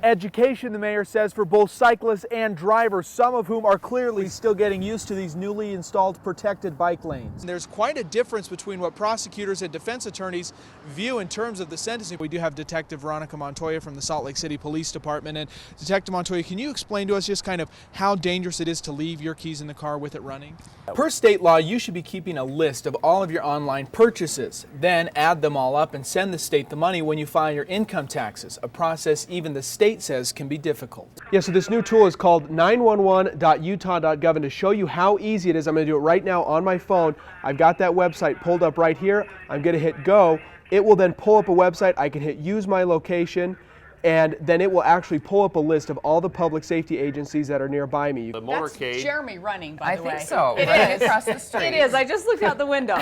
Education, the mayor says, for both cyclists and drivers, some of whom are clearly still getting used to these newly installed protected bike lanes. There's quite a difference between what prosecutors and defense attorneys view in terms of the sentencing. We do have Detective Veronica Montoya from the Salt Lake City Police Department. And Detective Montoya, can you explain to us just kind of how dangerous it is to leave your keys in the car with it running? Per state law, you should be keeping a list of all of your online purchases. Then add them all up and send the state the money when you file your income taxes, a process even the state says can be difficult. Yeah, so this new tool is called 911.utah.gov, and to show you how easy it is, I'm going to do it right now on my phone. I've got that website pulled up right here. I'm going to hit go. It will then pull up a website. I can hit use my location, and then it will actually pull up a list of all the public safety agencies that are nearby me. The motorcade. That's Jeremy running, by the way. I think so. It Running is. across the street. It is. I just looked out the window.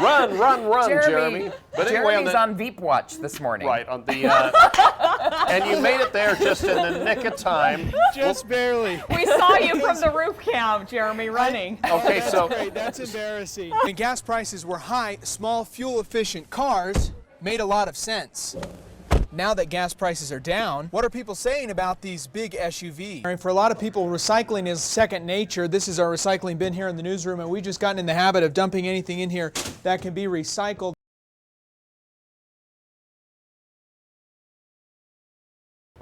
Run, Jeremy. But Jeremy's on Veep Watch this morning. Right, on the, and you made it there just in the nick of time. Just barely. We saw you from the roof cam, Jeremy, running. Okay, so. Great. That's embarrassing. When gas prices were high, small fuel-efficient cars made a lot of sense. Now that gas prices are down, what are people saying about these big SUVs? For a lot of people, recycling is second nature. This is our recycling bin here in the newsroom, and we've just gotten in the habit of dumping anything in here that can be recycled.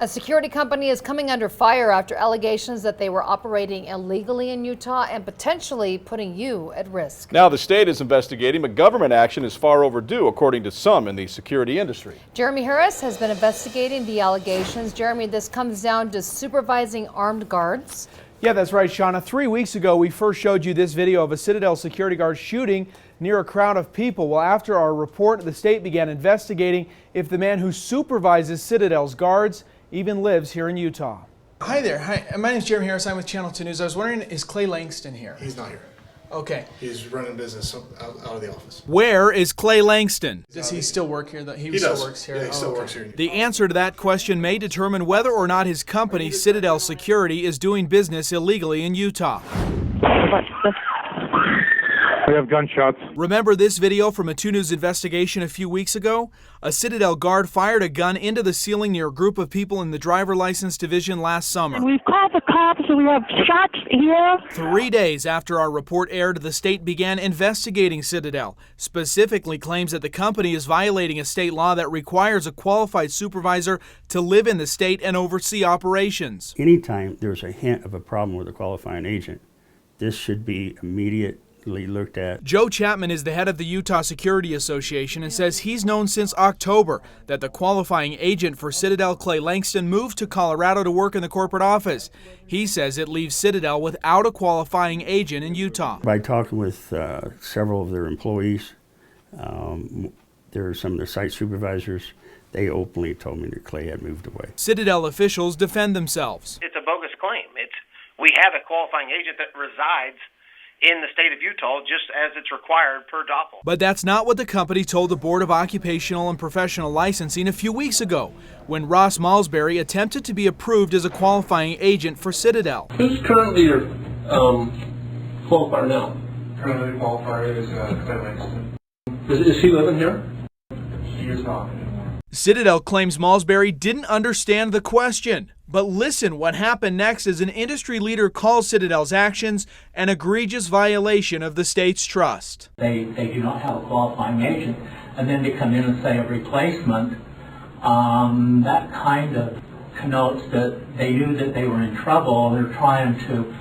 A security company is coming under fire after allegations that they were operating illegally in Utah and potentially putting you at risk. Now the state is investigating, but government action is far overdue, according to some in the security industry. Jeremy Harris has been investigating the allegations. Jeremy, this comes down to supervising armed guards. Yeah, that's right, Shauna. 3 weeks ago, we first showed you this video of a Citadel security guard shooting near a crowd of people. Well, after our report, the state began investigating if the man who supervises Citadel's guards even lives here in Utah. Hi there. Hi, my name is Jeremy Harris. I'm with Channel 2 News. I was wondering, is Clay Langston here? He's not here. Okay. He's running business out of the office. Where is Clay Langston? Does he still work here? He does. still works here. Yeah, he still okay. works here. The answer to that question may determine whether or not his company, Citadel Security, is doing business illegally in Utah. We have gunshots. Remember this video from a 2 News investigation a few weeks ago? A Citadel guard fired a gun into the ceiling near a group of people in the driver license division last summer. We've called the cops and we have shots here. 3 days after our report aired, the state began investigating Citadel, specifically claims that the company is violating a state law that requires a qualified supervisor to live in the state and oversee operations. Anytime there's a hint of a problem with a qualifying agent, this should be immediately looked at. Joe Chapman is the head of the Utah Security Association and says he's known since October that the qualifying agent for Citadel, Clay Langston, moved to Colorado to work in the corporate office. He says it leaves Citadel without a qualifying agent in Utah. By talking with several of their employees, there are some of the site supervisors, they openly told me that Clay had moved away. Citadel officials defend themselves. It's a bogus claim. We have a qualifying agent that resides in the state of Utah, just as it's required per DOPL. But that's not what the company told the Board of Occupational and Professional Licensing a few weeks ago, when Ross Malsbury attempted to be approved as a qualifying agent for Citadel. Who's currently your qualifier now? Currently qualified is Clay Langston. Is he living here? He is not anymore. Citadel claims Malsbury didn't understand the question. But listen, what happened next is an industry leader calls Citadel's actions an egregious violation of the state's trust. They do not have a qualifying agent, and then they come in and say a replacement. That kind of connotes that they knew that they were in trouble. They're trying to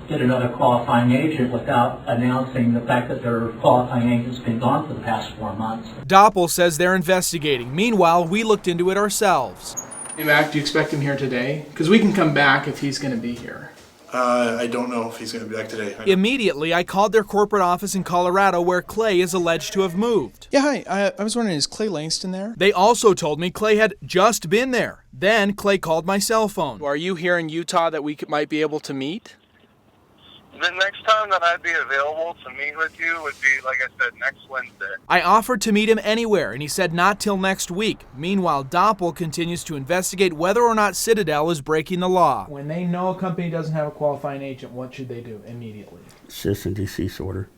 get another qualifying agent without announcing the fact that their qualifying agent's been gone for the past 4 months. DOPL says they're investigating. Meanwhile, we looked into it ourselves. Hey Mac, do you expect him here today? Because we can come back if he's going to be here. I don't know if he's going to be back today. Immediately, I called their corporate office in Colorado where Clay is alleged to have moved. Yeah, hi. I was wondering, is Clay Langston there? They also told me Clay had just been there. Then Clay called my cell phone. Are you here in Utah that we might be able to meet? The next time that I'd be available to meet with you would be, like I said, next Wednesday. I offered to meet him anywhere, and he said not till next week. Meanwhile, DOPL continues to investigate whether or not Citadel is breaking the law. When they know a company doesn't have a qualifying agent, what should they do immediately? Cease and desist order.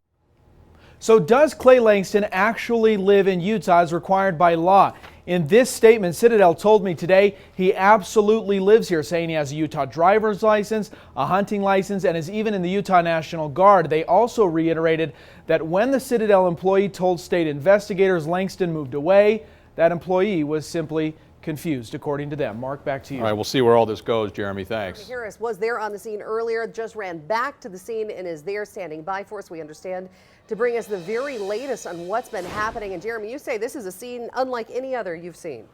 So does Clay Langston actually live in Utah as required by law? In this statement, Citadel told me today he absolutely lives here, saying he has a Utah driver's license, a hunting license, and is even in the Utah National Guard. They also reiterated that when the Citadel employee told state investigators Langston moved away, that employee was simply confused, according to them. Mark, back to you. All right, we'll see where all this goes, Jeremy. Thanks. Harris was there on the scene earlier, just ran back to the scene and is there standing by for us, we understand, to bring us the very latest on what's been happening. And Jeremy, you say this is a scene unlike any other you've seen.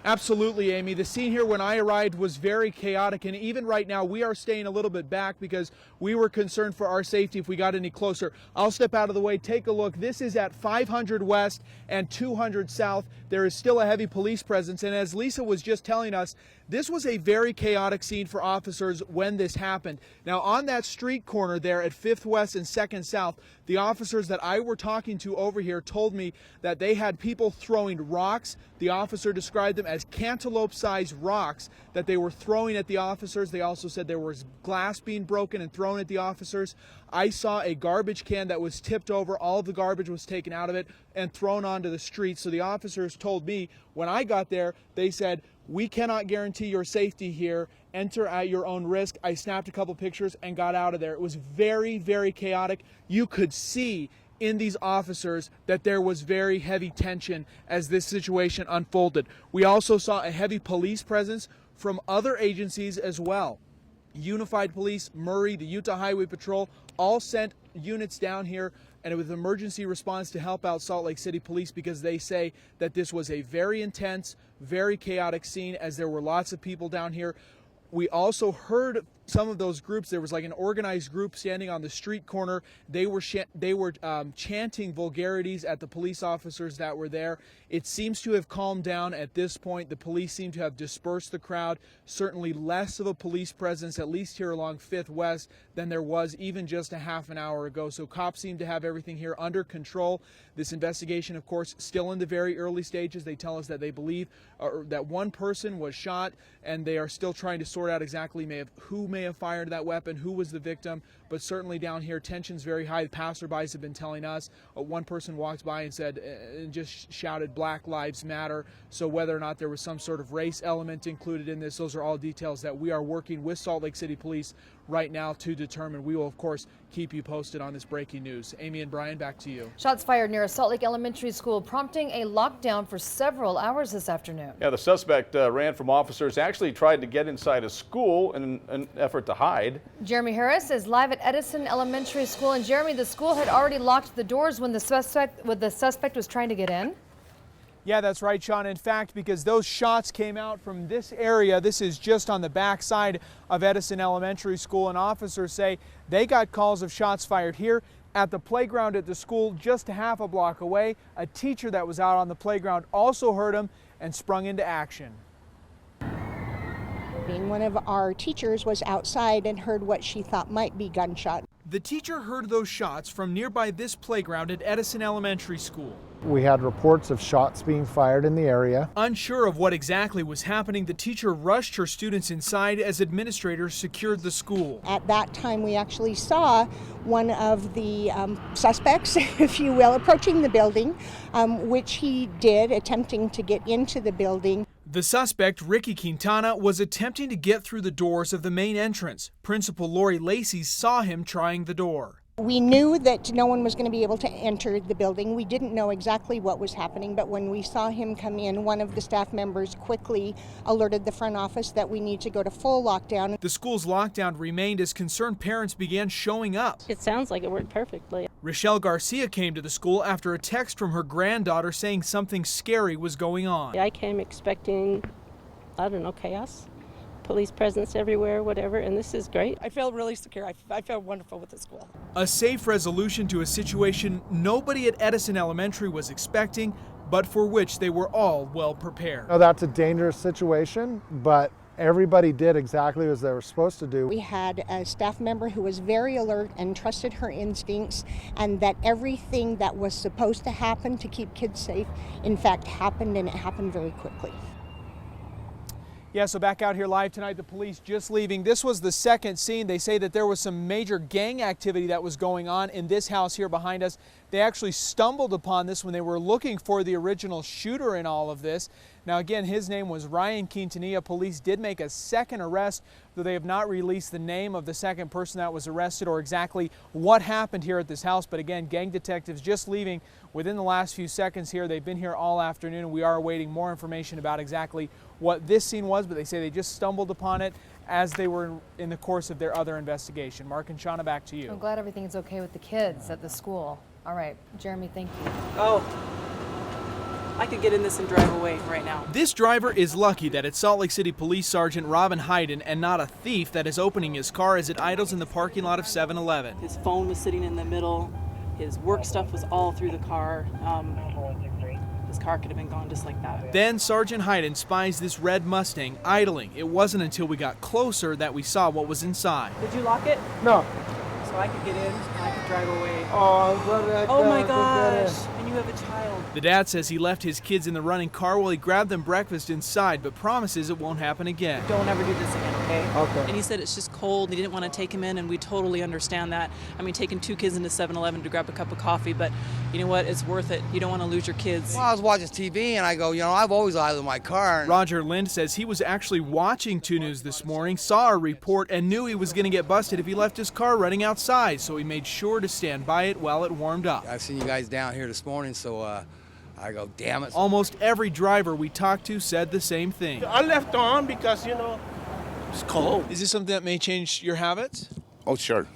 Absolutely, Amy. The scene here when I arrived was very chaotic, and even right now we are staying a little bit back because we were concerned for our safety if we got any closer. I'll step out of the way, take a look. This is at 500 West and 200 South. There is still a heavy police presence, and as Lisa was just telling us, this was a very chaotic scene for officers when this happened. Now, on that street corner there at 5th West and 2nd South, the officers that I were talking to over here told me that they had people throwing rocks. The officer described them as cantaloupe-sized rocks that they were throwing at the officers. They also said there was glass being broken and thrown at the officers. I saw a garbage can that was tipped over. All of the garbage was taken out of it and thrown onto the street. So the officers told me when I got there, they said, "We cannot guarantee your safety here. Enter at your own risk." I snapped a couple pictures and got out of there. It was very, very chaotic. You could see in these officers that there was very heavy tension as this situation unfolded. We also saw a heavy police presence from other agencies as well. Unified Police, Murray, the Utah Highway Patrol, all sent units down here and with emergency response to help out Salt Lake City Police because they say that this was a very intense, very chaotic scene as there were lots of people down here. We also heard some of those groups. There was like an organized group standing on the street corner. They were chanting vulgarities at the police officers that were there. It seems to have calmed down at this point. The police seem to have dispersed the crowd. Certainly less of a police presence, at least here along 5th West, than there was even just a half an hour ago. So cops seem to have everything here under control. This investigation, of course, still in the very early stages. They tell us that they believe that one person was shot, and they are still trying to sort out exactly who may have fired that weapon, who was the victim. But certainly down here, tension's very high. The passerbys have been telling us. One person walked by and said, and just shouted, "Black Lives Matter." So whether or not there was some sort of race element included in this, those are all details that we are working with Salt Lake City Police right now to determine. We will, of course, keep you posted on this breaking news. Amy and Brian, back to you. Shots fired near a Salt Lake elementary school, prompting a lockdown for several hours this afternoon. Yeah, the suspect ran from officers, actually tried to get inside a school in an effort to hide. Jeremy Harris is live at Edison Elementary School. And Jeremy, the school had already locked the doors when the suspect was trying to get in. Yeah, that's right, Sean. In fact, because those shots came out from this area, this is just on the back side of Edison Elementary School, and officers say they got calls of shots fired here at the playground at the school just a half a block away. A teacher that was out on the playground also heard them and sprung into action. One of our teachers was outside and heard what she thought might be gunshot. The teacher heard those shots from nearby this playground at Edison Elementary School. We had reports of shots being fired in the area. Unsure of what exactly was happening, the teacher rushed her students inside as administrators secured the school. At that time, we actually saw one of the suspects, if you will, approaching the building, which he did, attempting to get into the building. The suspect, Ricky Quintana, was attempting to get through the doors of the main entrance. Principal Lori Lacey saw him trying the door. We knew that no one was going to be able to enter the building. We didn't know exactly what was happening, but when we saw him come in, one of the staff members quickly alerted the front office that we need to go to full lockdown. The school's lockdown remained as concerned parents began showing up. It sounds like it worked perfectly. Rochelle Garcia came to the school after a text from her granddaughter saying something scary was going on. I came expecting, chaos. Police presence everywhere, whatever, and this is great. I feel really secure. I feel wonderful with the school. A safe resolution to a situation nobody at Edison Elementary was expecting, but for which they were all well prepared. Now, that's a dangerous situation, but everybody did exactly as they were supposed to do. We had a staff member who was very alert and trusted her instincts, and that everything that was supposed to happen to keep kids safe, in fact, happened, and it happened very quickly. Yeah, so back out here live tonight, the police just leaving. This was the second scene. They say that there was some major gang activity that was going on in this house here behind us. They actually stumbled upon this when they were looking for the original shooter in all of this. Now again, his name was Ryan Quintanilla. Police did make a second arrest, though they have not released the name of the second person that was arrested or exactly what happened here at this house. But again, gang detectives just leaving within the last few seconds here. They've been here all afternoon, and we are awaiting more information about exactly what this scene was, but they say they just stumbled upon it as they were in the course of their other investigation. Mark and Shauna, back to you. I'm glad everything's okay with the kids at the school. All right, Jeremy, thank you. Oh, I could get in this and drive away right now. This driver is lucky that it's Salt Lake City Police Sergeant Robin Hayden and not a thief that is opening his car as it idles in the parking lot of 7-Eleven. His phone was sitting in the middle. His work stuff was all through the car. His car could have been gone just like that. Then Sergeant Hayden spies this red Mustang idling. It wasn't until we got closer that we saw what was inside. Did you lock it? No. So I could get in and I could drive away. Oh, Oh my gosh, and you have a child. The dad says he left his kids in the running car while he grabbed them breakfast inside, but promises it won't happen again. Don't ever do this again, okay? Okay. And he said it's just cold. He didn't want to take him in, and we totally understand that. I mean, taking 2 kids into 7-Eleven to grab a cup of coffee, but you know what? It's worth it. You don't want to lose your kids. Well, I was watching TV, and I go, you know, I've always idled my car. Roger Lind says he was actually watching 2 News this morning, saw a report, and knew he was going to get busted if he left his car running outside, so he made sure to stand by it while it warmed up. I've seen you guys down here this morning, so I go, damn it. Almost every driver we talked to said the same thing. I left on because, you know, it's cold. Is this something that may change your habits? Oh, sure.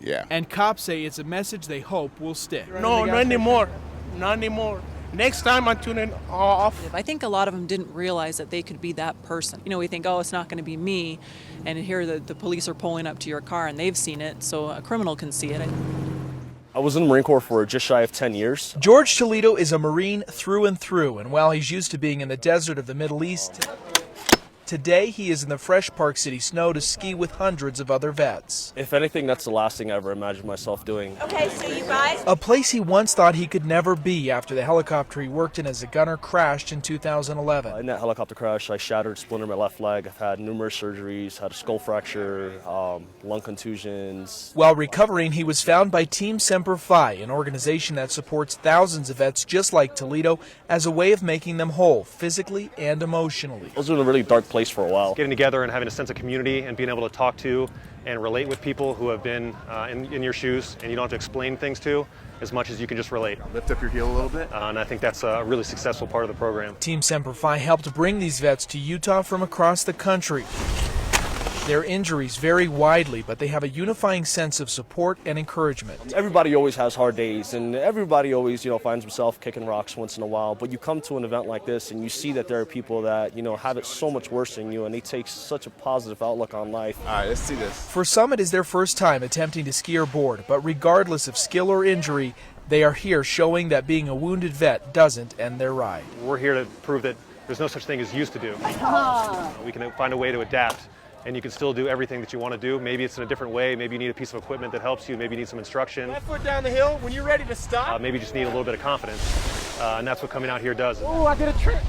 Yeah. And cops say it's a message they hope will stick. No, not anymore. Not anymore. Next time I'm tuning off. I think a lot of them didn't realize that they could be that person. You know, we think, oh, it's not going to be me. And here the police are pulling up to your car and they've seen it, so a criminal can see it. I was in the Marine Corps for just shy of 10 years. George Toledo is a Marine through and through, and while he's used to being in the desert of the Middle East, today he is in the fresh Park City snow to ski with hundreds of other vets. If anything, that's the last thing I ever imagined myself doing. Okay, so you guys... A place he once thought he could never be after the helicopter he worked in as a gunner crashed in 2011. In that helicopter crash, I shattered, splintered my left leg. I've had numerous surgeries, had a skull fracture, lung contusions. While recovering, he was found by Team Semper Fi, an organization that supports thousands of vets just like Toledo, as a way of making them whole, physically and emotionally. I was in a really dark place for a while. Getting together and having a sense of community and being able to talk to and relate with people who have been in your shoes and you don't have to explain things to as much as you can just relate. Lift up your heel a little bit. And I think that's a really successful part of the program. Team Semper Fi helped bring these vets to Utah from across the country. Their injuries vary widely, but they have a unifying sense of support and encouragement. Everybody always has hard days, and everybody always, finds himself kicking rocks once in a while. But you come to an event like this, and you see that there are people that, have it so much worse than you, and they take such a positive outlook on life. All right, let's see this. For some, it is their first time attempting to ski or board, but regardless of skill or injury, they are here showing that being a wounded vet doesn't end their ride. We're here to prove that there's no such thing as used to do. We can find a way to adapt. And you can still do everything that you want to do. Maybe it's in a different way. Maybe you need a piece of equipment that helps you. Maybe you need some instruction. Left foot down the hill when you're ready to stop. Maybe you just need a little bit of confidence. And that's what coming out here does. Oh, I did a trick.